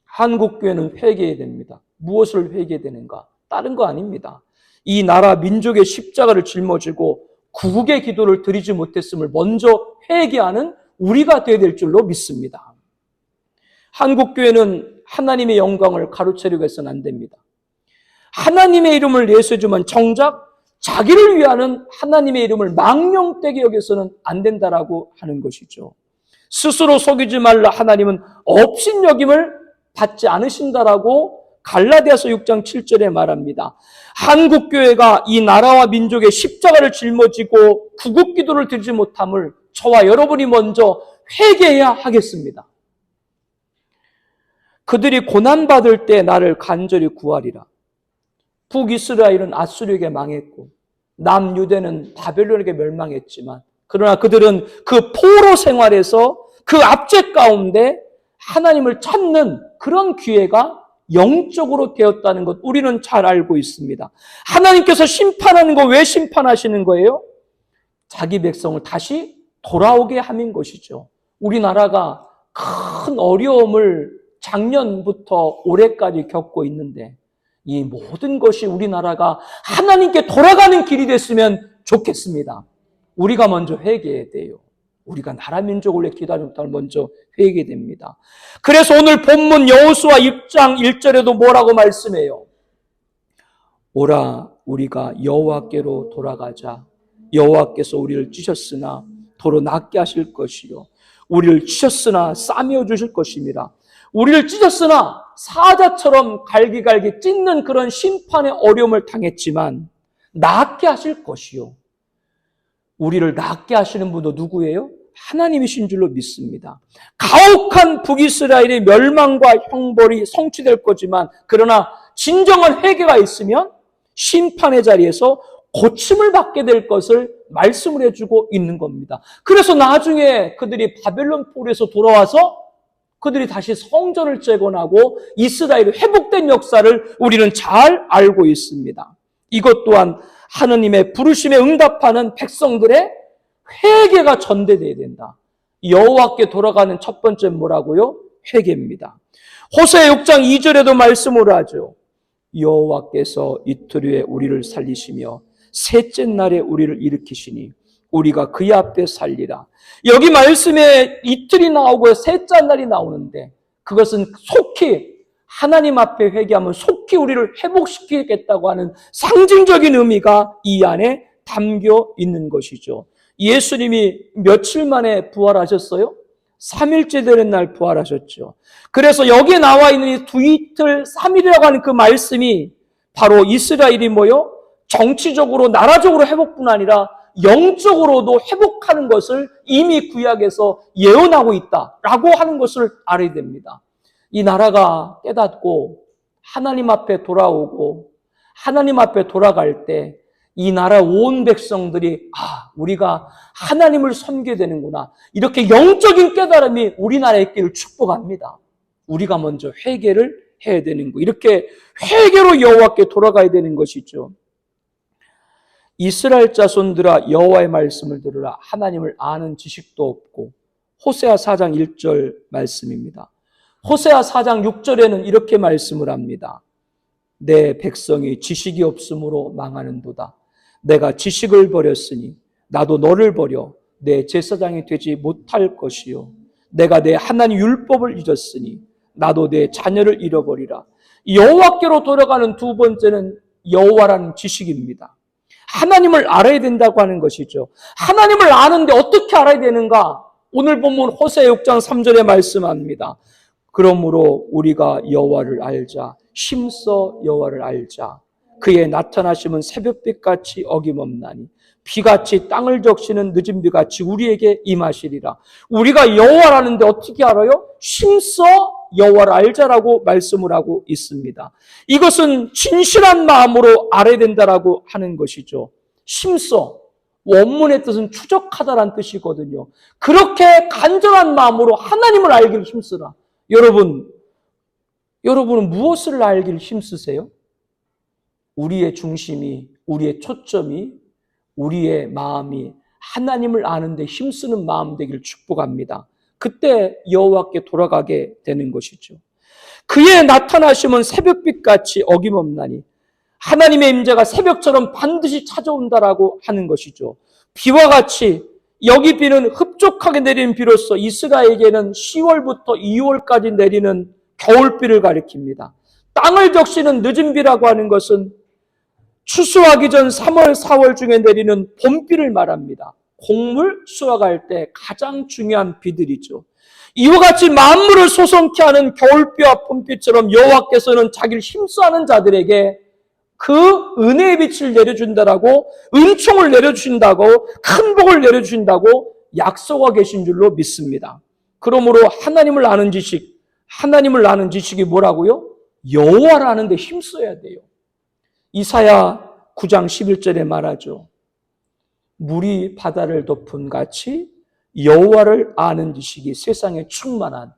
한국교회는 회개해야 됩니다. 무엇을 회개해야 되는가? 다른 거 아닙니다. 이 나라 민족의 십자가를 짊어지고 구국의 기도를 드리지 못했음을 먼저 회개하는 우리가 되어야 될 줄로 믿습니다. 한국교회는 하나님의 영광을 가로채려고 해서는 안 됩니다. 하나님의 이름을 내세우지만 정작 자기를 위하는 하나님의 이름을 망령되게 여겨서는 안 된다라고 하는 것이죠. 스스로 속이지 말라. 하나님은 업신여김을 받지 않으신다라고 갈라디아서 6장 7절에 말합니다. 한국교회가 이 나라와 민족의 십자가를 짊어지고 구국기도를 드리지 못함을 저와 여러분이 먼저 회개해야 하겠습니다. 그들이 고난받을 때 나를 간절히 구하리라. 북이스라엘은 아수르에게 망했고 남유대는 바벨론에게 멸망했지만 그러나 그들은 그 포로 생활에서 그 압제 가운데 하나님을 찾는 그런 기회가 영적으로 되었다는 것 우리는 잘 알고 있습니다. 하나님께서 심판하는 거 왜 심판하시는 거예요? 자기 백성을 다시 돌아오게 함인 것이죠. 우리나라가 큰 어려움을 작년부터 올해까지 겪고 있는데 이 모든 것이 우리나라가 하나님께 돌아가는 길이 됐으면 좋겠습니다. 우리가 먼저 회개해야 돼요. 우리가 나라 민족을 위해 기도하는 것부터 먼저 회개됩니다. 그래서 오늘 본문 여호수아 6장 1절에도 뭐라고 말씀해요? 오라 우리가 여호와께로 돌아가자. 여호와께서 우리를 찢었으나 도로 낫게 하실 것이요 우리를 찢었으나 싸매어 주실 것입니다. 우리를 찢었으나 사자처럼 갈기갈기 찢는 그런 심판의 어려움을 당했지만 낫게 하실 것이요. 우리를 낫게 하시는 분도 누구예요? 하나님이신 줄로 믿습니다. 가혹한 북이스라엘의 멸망과 형벌이 성취될 거지만 그러나 진정한 회개가 있으면 심판의 자리에서 고침을 받게 될 것을 말씀을 해주고 있는 겁니다. 그래서 나중에 그들이 바벨론 포로에서 돌아와서 그들이 다시 성전을 재건하고 이스라엘이 회복된 역사를 우리는 잘 알고 있습니다. 이것 또한 하느님의 부르심에 응답하는 백성들의 회개가 전제되어야 된다. 여호와께 돌아가는 첫 번째 뭐라고요? 회개입니다. 호세아 6장 2절에도 말씀을 하죠. 여호와께서 이틀 후에 우리를 살리시며 셋째 날에 우리를 일으키시니 우리가 그의 앞에 살리라. 여기 말씀에 이틀이 나오고 셋째 날이 나오는데 그것은 속히 하나님 앞에 회개하면 속히 우리를 회복시키겠다고 하는 상징적인 의미가 이 안에 담겨 있는 것이죠. 예수님이 며칠 만에 부활하셨어요? 3일째 되는 날 부활하셨죠. 그래서 여기에 나와 있는 이 두 이틀 3일이라고 하는 그 말씀이 바로 이스라엘이 뭐요? 정치적으로 나라적으로 회복뿐 아니라 영적으로도 회복하는 것을 이미 구약에서 예언하고 있다라고 하는 것을 알아야 됩니다. 이 나라가 깨닫고 하나님 앞에 돌아오고 하나님 앞에 돌아갈 때 이 나라 온 백성들이 우리가 하나님을 섬겨야 되는구나. 이렇게 영적인 깨달음이 우리나라에 있기를 축복합니다. 우리가 먼저 회개를 해야 되는 거. 이렇게 회개로 여호와께 돌아가야 되는 것이죠. 이스라엘 자손들아 여호와의 말씀을 들으라. 하나님을 아는 지식도 없고. 호세아 4장 1절 말씀입니다. 호세아 4장 6절에는 이렇게 말씀을 합니다. 내 백성이 지식이 없으므로 망하는도다. 내가 지식을 버렸으니 나도 너를 버려 내 제사장이 되지 못할 것이요. 내가 내 하나님 율법을 잊었으니 나도 내 자녀를 잃어버리라. 여호와께로 돌아가는 두 번째는 여호와라는 지식입니다. 하나님을 알아야 된다고 하는 것이죠. 하나님을 아는데 어떻게 알아야 되는가? 오늘 본문 호세아 6장 3절에 말씀합니다. 그러므로 우리가 여호와를 알자. 힘써 여호와를 알자. 그의 나타나심은 새벽빛같이 어김없나니 비같이 땅을 적시는 늦은 비같이 우리에게 임하시리라. 우리가 여호와를 아는데 어떻게 알아요? 힘써 여호와를 알자라고 말씀을 하고 있습니다. 이것은 진실한 마음으로 알아야 된다라고 하는 것이죠. 힘써, 원문의 뜻은 추적하다라는 뜻이거든요. 그렇게 간절한 마음으로 하나님을 알기를 힘쓰라. 여러분은 무엇을 알기를 힘쓰세요? 우리의 중심이, 우리의 초점이, 우리의 마음이 하나님을 아는데 힘쓰는 마음 되기를 축복합니다. 그때 여호와께 돌아가게 되는 것이죠. 그의 나타나심은 새벽빛같이 어김없나니 하나님의 임재가 새벽처럼 반드시 찾아온다라고 하는 것이죠. 비와 같이 여기 비는 흡족하게 내리는 비로소 이스라엘에게는 10월부터 2월까지 내리는 겨울비를 가리킵니다. 땅을 적시는 늦은 비라고 하는 것은 추수하기 전 3월, 4월 중에 내리는 봄비를 말합니다. 곡물 수확할 때 가장 중요한 비들이죠. 이와 같이 만물을 소성케 하는 겨울비와 봄비처럼 여호와께서는 자기를 힘써하는 자들에게 그 은혜의 빛을 내려준다라고, 은총을 내려주신다고, 큰 복을 내려주신다고 약속하고 계신 줄로 믿습니다. 그러므로 하나님을 아는 지식이 뭐라고요? 여호와를 아는 데 힘써야 돼요. 이사야 9장 11절에 말하죠. 물이 바다를 덮은 같이 여호와를 아는 지식이 세상에 충만한,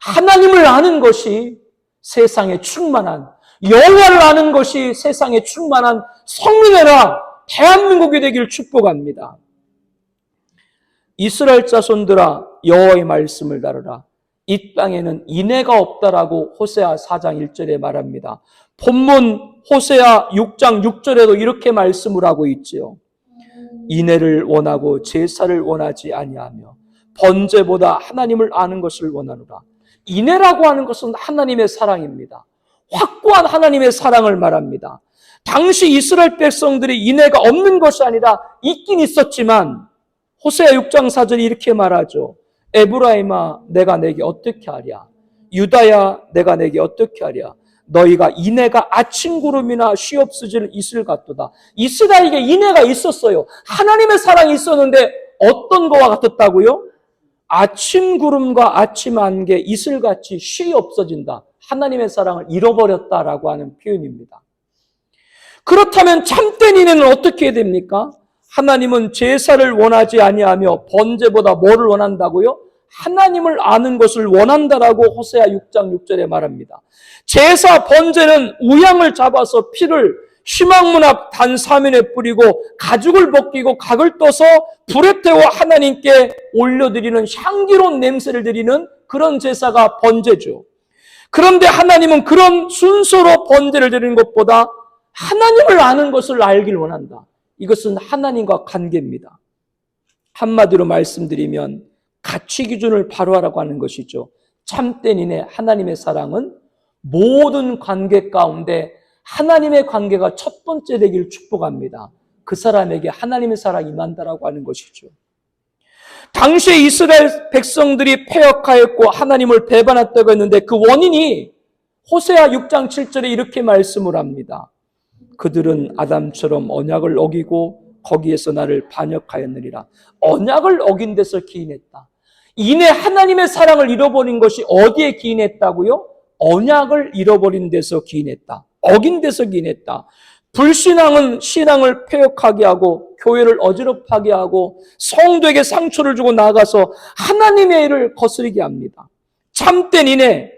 하나님을 아는 것이 세상에 충만한, 여호와를 아는 것이 세상에 충만한 성민회라 대한민국이 되기를 축복합니다. 이스라엘 자손들아 여호와의 말씀을 따르라. 이 땅에는 인애가 없다라고 호세아 4장 1절에 말합니다. 본문 호세아 6장 6절에도 이렇게 말씀을 하고 있지요. 인애를 원하고 제사를 원하지 아니하며 번제보다 하나님을 아는 것을 원하노라. 인애라고 하는 것은 하나님의 사랑입니다. 확고한 하나님의 사랑을 말합니다. 당시 이스라엘 백성들이 인애가 없는 것이 아니라 있긴 있었지만 호세아 6장 4절이 이렇게 말하죠. 에브라임아 내가 내게 어떻게 하랴? 유다야 내가 내게 어떻게 하랴? 너희가 인애가 아침 구름이나 쉬없으질 이슬 같도다. 이스라엘에게 인애가 있었어요. 하나님의 사랑이 있었는데 어떤 거와 같았다고요? 아침 구름과 아침 안개 이슬같이 쉬 없어진다. 하나님의 사랑을 잃어버렸다라고 하는 표현입니다. 그렇다면 참된 인애는 어떻게 해야 됩니까? 하나님은 제사를 원하지 아니하며 번제보다 뭐를 원한다고요? 하나님을 아는 것을 원한다라고 호세아 6장 6절에 말합니다. 제사 번제는 우양을 잡아서 피를 희망문 앞 단 사면에 뿌리고 가죽을 벗기고 각을 떠서 불에 태워 하나님께 올려드리는 향기로운 냄새를 드리는 그런 제사가 번제죠. 그런데 하나님은 그런 순서로 번제를 드리는 것보다 하나님을 아는 것을 알길 원한다. 이것은 하나님과 관계입니다. 한마디로 말씀드리면 가치 기준을 바로 하라고 하는 것이죠. 참된 인의 하나님의 사랑은 모든 관계 가운데 하나님의 관계가 첫 번째 되기를 축복합니다. 그 사람에게 하나님의 사랑이 임한다라고 하는 것이죠. 당시에 이스라엘 백성들이 패역하였고 하나님을 배반했다고 했는데 그 원인이 호세아 6장 7절에 이렇게 말씀을 합니다. 그들은 아담처럼 언약을 어기고 거기에서 나를 반역하였느니라. 언약을 어긴 데서 기인했다. 이내 하나님의 사랑을 잃어버린 것이 어디에 기인했다고요? 언약을 잃어버린 데서 기인했다. 어긴 데서 기인했다. 불신앙은 신앙을 폐역하게 하고 교회를 어지럽하게 하고 성도에게 상처를 주고 나아가서 하나님의 일을 거스르게 합니다. 참된 인애,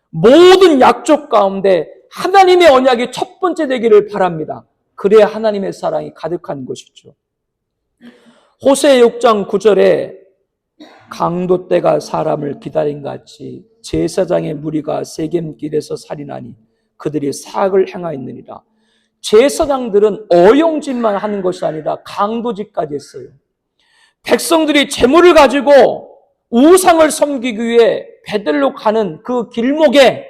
모든 약속 가운데 하나님의 언약이 첫 번째 되기를 바랍니다. 그래야 하나님의 사랑이 가득한 것이죠. 호세아 6장 9절에 강도 때가 사람을 기다린 같이 제사장의 무리가 세겜길에서 살인하니 그들이 사악을 행하였느니라. 제사장들은 어용짓만 하는 것이 아니라 강도짓까지 했어요. 백성들이 재물을 가지고 우상을 섬기기 위해 베들로 가는 그 길목에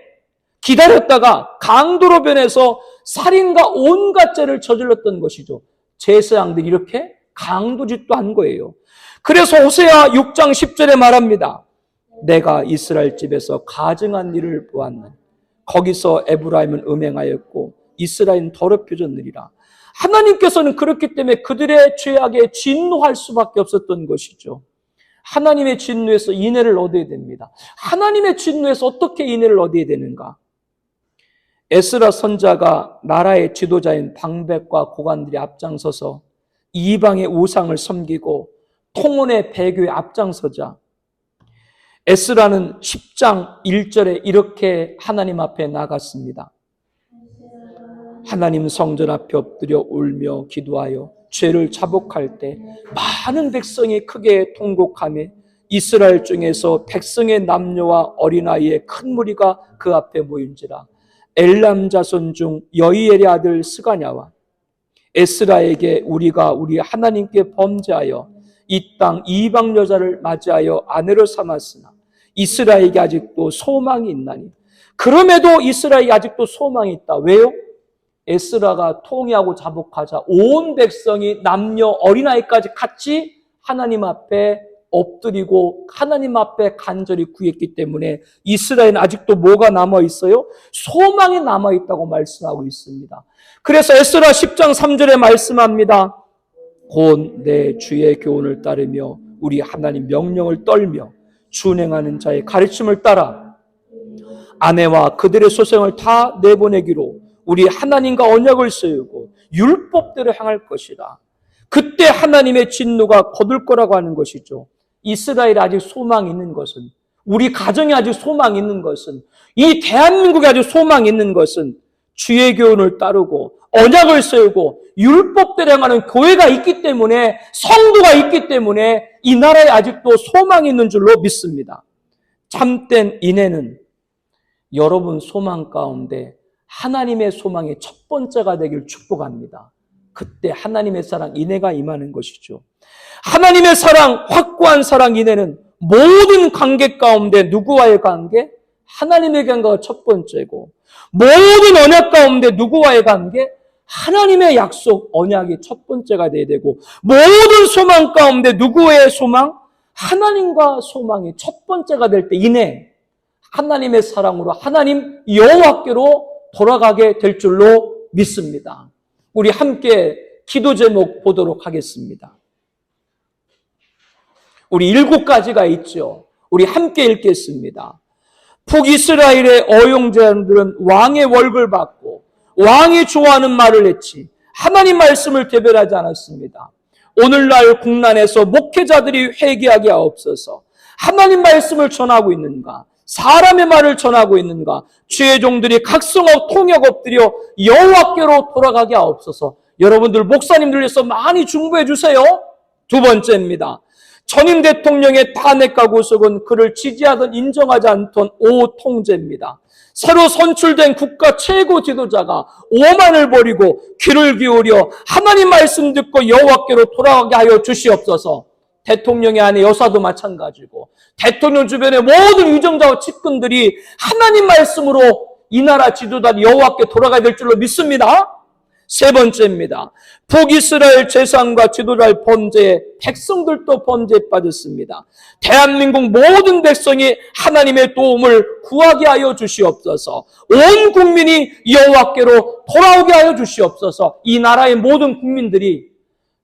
기다렸다가 강도로 변해서 살인과 온갖 죄를 저질렀던 것이죠. 제사장들이 이렇게 강도짓도 한 거예요. 그래서 호세아 6장 10절에 말합니다. 내가 이스라엘 집에서 가증한 일을 보았나니 거기서 에브라임은 음행하였고 이스라엘은 더럽혀졌느니라. 하나님께서는 그렇기 때문에 그들의 죄악에 진노할 수밖에 없었던 것이죠. 하나님의 진노에서 인애를 얻어야 됩니다. 하나님의 진노에서 어떻게 인애를 얻어야 되는가? 에스라 선자가 나라의 지도자인 방백과 고관들이 앞장서서 이방의 우상을 섬기고 통혼의 배교에 앞장서자 에스라는 10장 1절에 이렇게 하나님 앞에 나갔습니다. 하나님 성전 앞에 엎드려 울며 기도하여 죄를 자복할 때 많은 백성이 크게 통곡하며 이스라엘 중에서 백성의 남녀와 어린아이의 큰 무리가 그 앞에 모인지라. 엘람 자손 중 여이엘의 아들 스가냐와 에스라에게 우리가 우리 하나님께 범죄하여 이 땅 이방 여자를 맞이하여 아내로 삼았으나 이스라엘에게 아직도 소망이 있나니. 그럼에도 이스라엘에게 아직도 소망이 있다. 왜요? 에스라가 통회하고 자복하자 온 백성이 남녀 어린아이까지 같이 하나님 앞에 엎드리고 하나님 앞에 간절히 구했기 때문에 이스라엘은 아직도 뭐가 남아있어요? 소망이 남아있다고 말씀하고 있습니다. 그래서 에스라 10장 3절에 말씀합니다. 곧 내 주의 교훈을 따르며 우리 하나님 명령을 떨며 준행하는 자의 가르침을 따라 아내와 그들의 소생을 다 내보내기로 우리 하나님과 언약을 세우고 율법대로 행할 것이라. 그때 하나님의 진노가 거둘 거라고 하는 것이죠. 이스라엘이 아직 소망이 있는 것은, 우리 가정에 아직 소망이 있는 것은, 이 대한민국에 아직 소망이 있는 것은 주의 교훈을 따르고 언약을 세우고 율법대로 행하는 교회가 있기 때문에, 성도가 있기 때문에 이 나라에 아직도 소망이 있는 줄로 믿습니다. 참된 인애는 여러분 소망 가운데 하나님의 소망이 첫 번째가 되길 축복합니다. 그때 하나님의 사랑, 인애가 임하는 것이죠. 하나님의 사랑, 확고한 사랑, 인애는 모든 관계 가운데 누구와의 관계? 하나님의 관계가 첫 번째고, 모든 언약 가운데 누구와의 관계? 하나님의 약속, 언약이 첫 번째가 돼야 되고, 모든 소망 가운데 누구의 소망? 하나님과 소망이 첫 번째가 될 때 인애, 하나님의 사랑으로 하나님 여호와께로 돌아가게 될 줄로 믿습니다. 우리 함께 기도 제목 보도록 하겠습니다. 우리 7가지가 있죠. 우리 함께 읽겠습니다. 북이스라엘의 어용자들은 왕의 월급을 받고 왕이 좋아하는 말을 했지 하나님 말씀을 대변하지 않았습니다. 오늘날 국난에서 목회자들이 회개하게 하옵소서. 하나님 말씀을 전하고 있는가? 사람의 말을 전하고 있는가? 주의 종들이 각성하고 통역 엎드려 여호와께로 돌아가게 하옵소서. 여러분들 목사님들 위해서 많이 중보해 주세요. 두 번째입니다. 전임 대통령의 탄핵과 구속은 그를 지지하든 인정하지 않던 오통제입니다. 새로 선출된 국가 최고 지도자가 오만을 버리고 귀를 기울여 하나님 말씀 듣고 여호와께로 돌아가게 하여 주시옵소서. 대통령의 아내 여사도 마찬가지고 대통령 주변의 모든 위정자와 측근들이 하나님 말씀으로 이 나라 지도자 여호와께 돌아가야 될 줄로 믿습니다. 세 번째입니다. 북이스라엘 재상과 지도자의 범죄에 백성들도 범죄에 빠졌습니다. 대한민국 모든 백성이 하나님의 도움을 구하게 하여 주시옵소서. 온 국민이 여호와께로 돌아오게 하여 주시옵소서. 이 나라의 모든 국민들이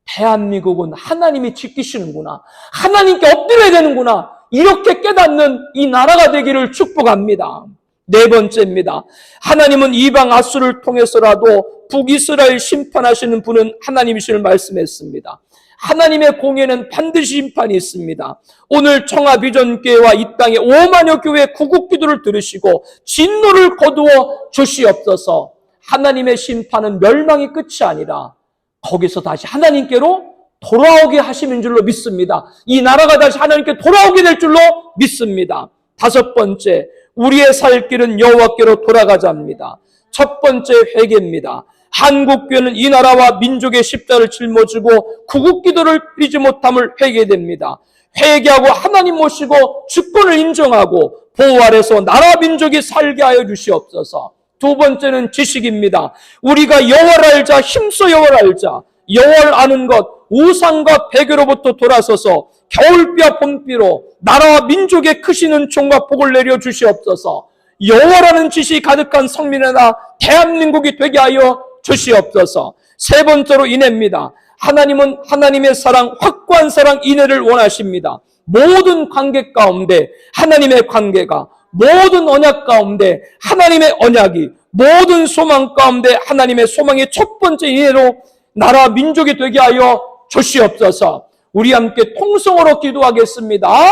대한민국은 하나님이 지키시는구나, 하나님께 엎드려야 되는구나, 이렇게 깨닫는 이 나라가 되기를 축복합니다. 네 번째입니다. 하나님은 이방 앗술을 통해서라도 북이스라엘 심판하시는 분은 하나님이심을 말씀했습니다. 하나님의 공예는 반드시 심판이 있습니다. 오늘 청하비전교회와 이 땅의 5만여 교회 구국기도를 들으시고 진노를 거두어 주시옵소서. 하나님의 심판은 멸망이 끝이 아니라 거기서 다시 하나님께로 돌아오게 하시는 줄로 믿습니다. 이 나라가 다시 하나님께 돌아오게 될 줄로 믿습니다. 다섯 번째, 우리의 살 길은 여호와께로 돌아가자입니다. 첫 번째 회개입니다. 한국교회는 이 나라와 민족의 십자를 짊어지고 구국기도를 드리지 못함을 회개됩니다. 회개하고 하나님 모시고 주권을 인정하고 보호 아래서 나라 민족이 살게 하여 주시옵소서. 두 번째는 지식입니다. 우리가 여호와를 알자, 힘써 여호와를 알자. 여호와를 아는 것, 우상과 배교로부터 돌아서서 겨울비와 봄비로 나라와 민족의 크시는 종과 복을 내려 주시옵소서. 여호와라는 지식이 가득한 성민이나 대한민국이 되게 하여 주시옵소서. 세 번째로 인애입니다. 하나님은 하나님의 사랑, 확고한 사랑, 인애를 원하십니다. 모든 관계 가운데 하나님의 관계가, 모든 언약 가운데 하나님의 언약이, 모든 소망 가운데 하나님의 소망이 첫 번째 인애로 나라 민족이 되게 하여 주시옵소서. 우리 함께 통성으로 기도하겠습니다.